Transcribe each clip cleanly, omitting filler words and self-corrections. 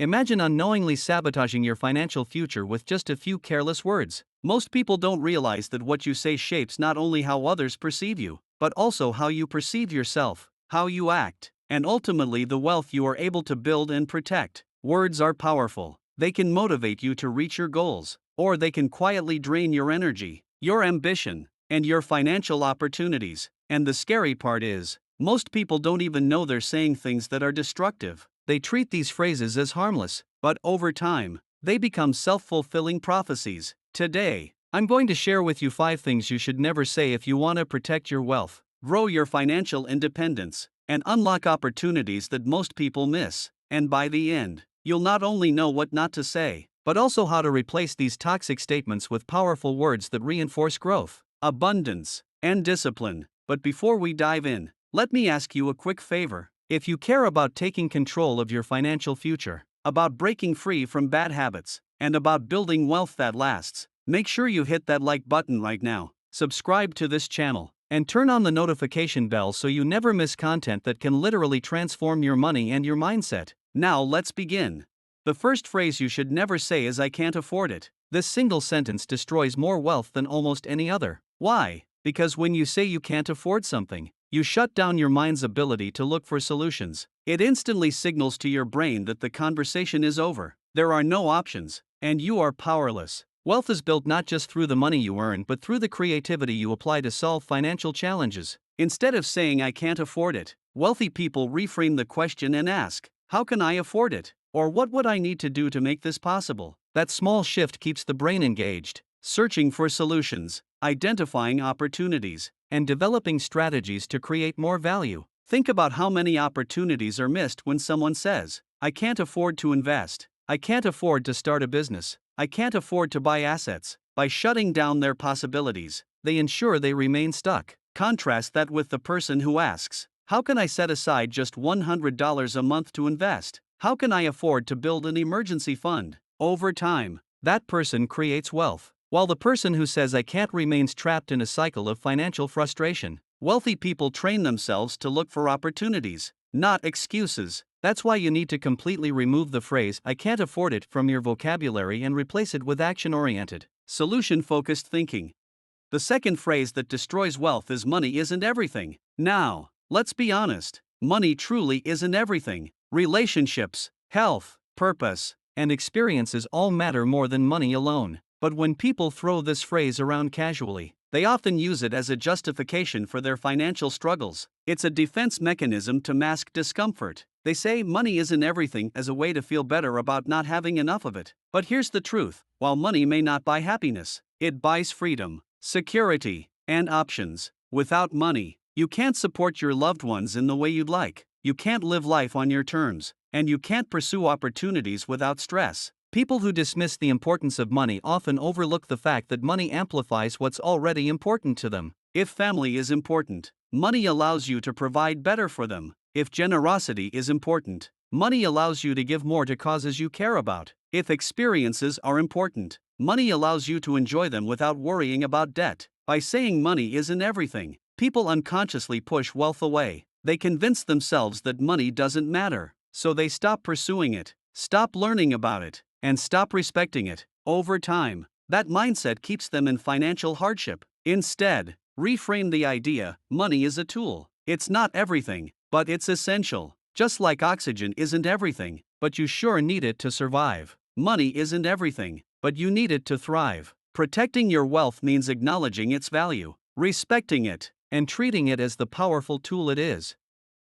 Imagine unknowingly sabotaging your financial future with just a few careless words. Most people don't realize that what you say shapes not only how others perceive you, but also how you perceive yourself, how you act, and ultimately the wealth you are able to build and protect. Words are powerful. They can motivate you to reach your goals, or they can quietly drain your energy, your ambition, and your financial opportunities. And the scary part is, most people don't even know they're saying things that are destructive. They treat these phrases as harmless, but over time, they become self-fulfilling prophecies. Today, I'm going to share with you 5 things you should never say if you want to protect your wealth, grow your financial independence, and unlock opportunities that most people miss. And by the end, you'll not only know what not to say, but also how to replace these toxic statements with powerful words that reinforce growth, abundance, and discipline. But before we dive in, let me ask you a quick favor. If you care about taking control of your financial future, about breaking free from bad habits, and about building wealth that lasts, make sure you hit that like button right now, subscribe to this channel, and turn on the notification bell so you never miss content that can literally transform your money and your mindset. Now let's begin. The first phrase you should never say is "I can't afford it." This single sentence destroys more wealth than almost any other. Why? Because when you say you can't afford something, you shut down your mind's ability to look for solutions. It instantly signals to your brain that the conversation is over. There are no options, and you are powerless. Wealth is built not just through the money you earn but through the creativity you apply to solve financial challenges. Instead of saying "I can't afford it," wealthy people reframe the question and ask, "How can I afford it?" Or "What would I need to do to make this possible?" That small shift keeps the brain engaged, searching for solutions, identifying opportunities, and developing strategies to create more value. Think about how many opportunities are missed when someone says, "I can't afford to invest. I can't afford to start a business. I can't afford to buy assets." By shutting down their possibilities, they ensure they remain stuck. Contrast that with the person who asks, "How can I set aside just $100 a month to invest? How can I afford to build an emergency fund?" Over time, that person creates wealth, while the person who says "I can't" remains trapped in a cycle of financial frustration. Wealthy people train themselves to look for opportunities, not excuses. That's why you need to completely remove the phrase "I can't afford it" from your vocabulary and replace it with action-oriented, solution-focused thinking. The second phrase that destroys wealth is "money isn't everything." Now, let's be honest, money truly isn't everything. Relationships, health, purpose, and experiences all matter more than money alone. But when people throw this phrase around casually, they often use it as a justification for their financial struggles. It's a defense mechanism to mask discomfort. They say money isn't everything as a way to feel better about not having enough of it. But here's the truth: while money may not buy happiness, it buys freedom, security, and options. Without money, you can't support your loved ones in the way you'd like. You can't live life on your terms, and you can't pursue opportunities without stress. People who dismiss the importance of money often overlook the fact that money amplifies what's already important to them. If family is important, money allows you to provide better for them. If generosity is important, money allows you to give more to causes you care about. If experiences are important, money allows you to enjoy them without worrying about debt. By saying money isn't everything, people unconsciously push wealth away. They convince themselves that money doesn't matter, so they stop pursuing it, stop learning about it, and stop respecting it. Over time, that mindset keeps them in financial hardship. Instead, reframe the idea: money is a tool. It's not everything, but it's essential. Just like oxygen isn't everything, but you sure need it to survive. Money isn't everything, but you need it to thrive. Protecting your wealth means acknowledging its value, respecting it, and treating it as the powerful tool it is.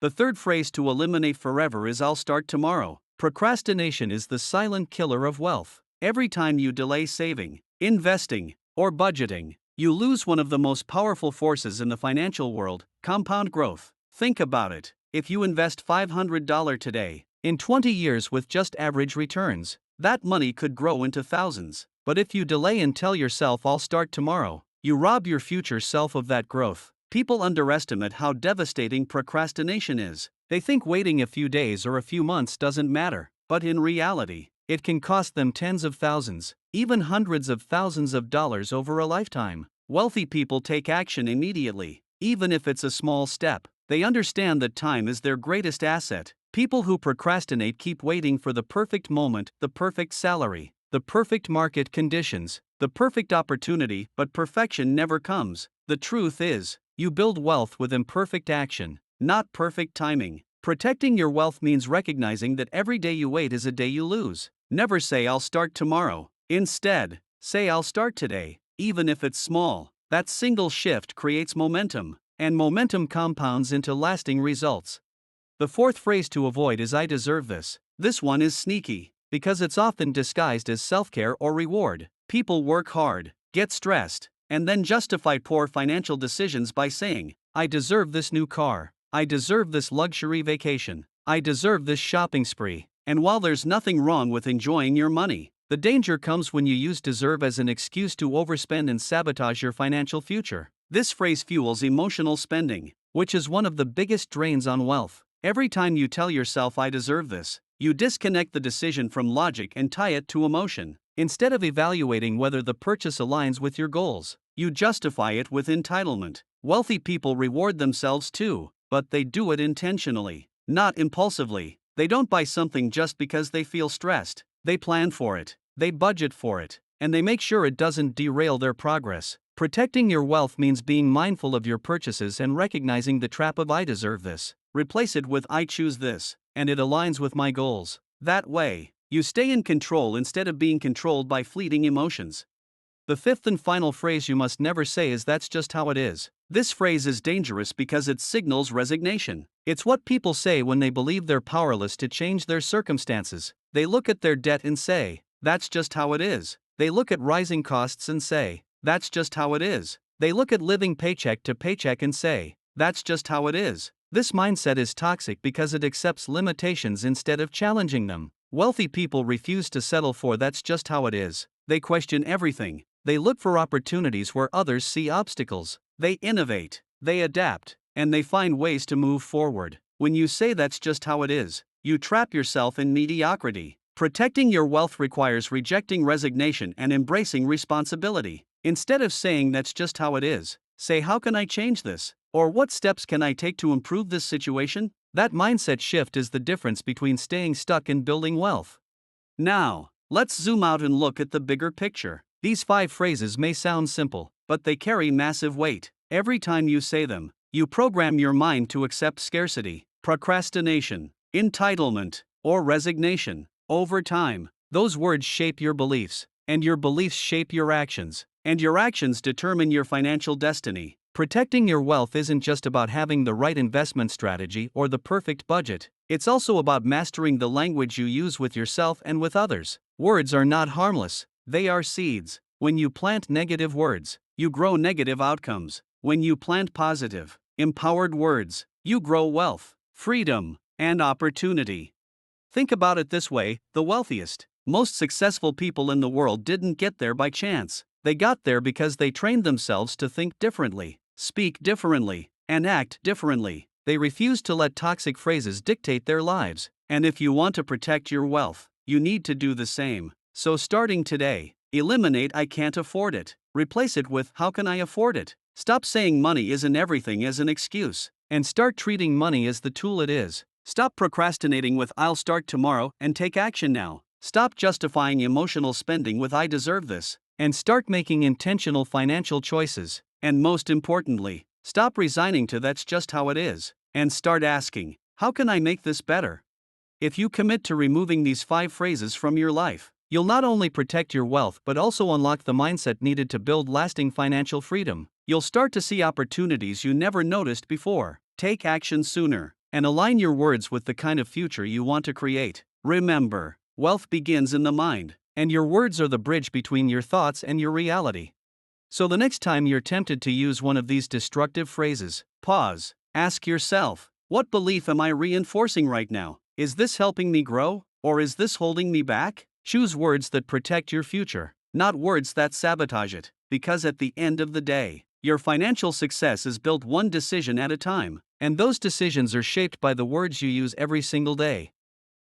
The third phrase to eliminate forever is "I'll start tomorrow." Procrastination is the silent killer of wealth. Every time you delay saving, investing, or budgeting, you lose one of the most powerful forces in the financial world: compound growth. Think about it. If you invest $500 today, in 20 years with just average returns, that money could grow into thousands. But if you delay and tell yourself "I'll start tomorrow," you rob your future self of that growth. People underestimate how devastating procrastination is. They think waiting a few days or a few months doesn't matter, but in reality, it can cost them tens of thousands, even hundreds of thousands of dollars over a lifetime. Wealthy people take action immediately, even if it's a small step. They understand that time is their greatest asset, People who procrastinate keep waiting for the perfect moment, the perfect salary, the perfect market conditions, the perfect opportunity, but perfection never comes. The truth is, you build wealth with imperfect action, not perfect timing. Protecting your wealth means recognizing that every day you wait is a day you lose. Never say I'll start tomorrow. Instead, say I'll start today, even if it's small. That single shift creates momentum, and momentum compounds into lasting results. The fourth phrase to avoid is I deserve this. This one is sneaky, because it's often disguised as self-care or reward. People work hard, get stressed, and then justify poor financial decisions by saying, I deserve this new car, I deserve this luxury vacation, I deserve this shopping spree. And while there's nothing wrong with enjoying your money, the danger comes when you use deserve as an excuse to overspend and sabotage your financial future. This phrase fuels emotional spending, which is one of the biggest drains on wealth. Every time you tell yourself I deserve this, you disconnect the decision from logic and tie it to emotion. Instead of evaluating whether the purchase aligns with your goals, you justify it with entitlement. Wealthy people reward themselves too, but they do it intentionally, not impulsively. They don't buy something just because they feel stressed. They plan for it, they budget for it, and they make sure it doesn't derail their progress. Protecting your wealth means being mindful of your purchases and recognizing the trap of I deserve this. Replace it with I choose this, and it aligns with my goals. That way, you stay in control instead of being controlled by fleeting emotions. The fifth and final phrase you must never say is that's just how it is. This phrase is dangerous because it signals resignation. It's what people say when they believe they're powerless to change their circumstances. They look at their debt and say, that's just how it is. They look at rising costs and say, that's just how it is. They look at living paycheck to paycheck and say, that's just how it is. This mindset is toxic because it accepts limitations instead of challenging them. Wealthy people refuse to settle for that's just how it is. They question everything. They look for opportunities where others see obstacles. They innovate, they adapt, and they find ways to move forward. When you say that's just how it is, you trap yourself in mediocrity. Protecting your wealth requires rejecting resignation and embracing responsibility. Instead of saying that's just how it is, say how can I change this? Or what steps can I take to improve this situation? That mindset shift is the difference between staying stuck and building wealth. Now, let's zoom out and look at the bigger picture. These 5 phrases may sound simple, but they carry massive weight. Every time you say them, you program your mind to accept scarcity, procrastination, entitlement, or resignation. Over time, those words shape your beliefs, and your beliefs shape your actions, and your actions determine your financial destiny. Protecting your wealth isn't just about having the right investment strategy or the perfect budget. It's also about mastering the language you use with yourself and with others. Words are not harmless, they are seeds. When you plant negative words, you grow negative outcomes. When you plant positive, empowered words, you grow wealth, freedom, and opportunity. Think about it this way: the wealthiest, most successful people in the world didn't get there by chance. They got there because they trained themselves to think differently, speak differently, and act differently. They refused to let toxic phrases dictate their lives. And if you want to protect your wealth, you need to do the same. So starting today, eliminate I can't afford it. Replace it with how can I afford it? Stop saying money isn't everything as an excuse, and start treating money as the tool it is. Stop procrastinating with I'll start tomorrow and take action now. Stop justifying emotional spending with I deserve this, and start making intentional financial choices. And most importantly, stop resigning to that's just how it is, and start asking, how can I make this better? If you commit to removing these 5 phrases from your life, you'll not only protect your wealth but also unlock the mindset needed to build lasting financial freedom. You'll start to see opportunities you never noticed before. Take action sooner, and align your words with the kind of future you want to create. Remember, wealth begins in the mind, and your words are the bridge between your thoughts and your reality. So the next time you're tempted to use one of these destructive phrases, pause, ask yourself, what belief am I reinforcing right now? Is this helping me grow, or is this holding me back? Choose words that protect your future, not words that sabotage it, because at the end of the day, your financial success is built one decision at a time, and those decisions are shaped by the words you use every single day.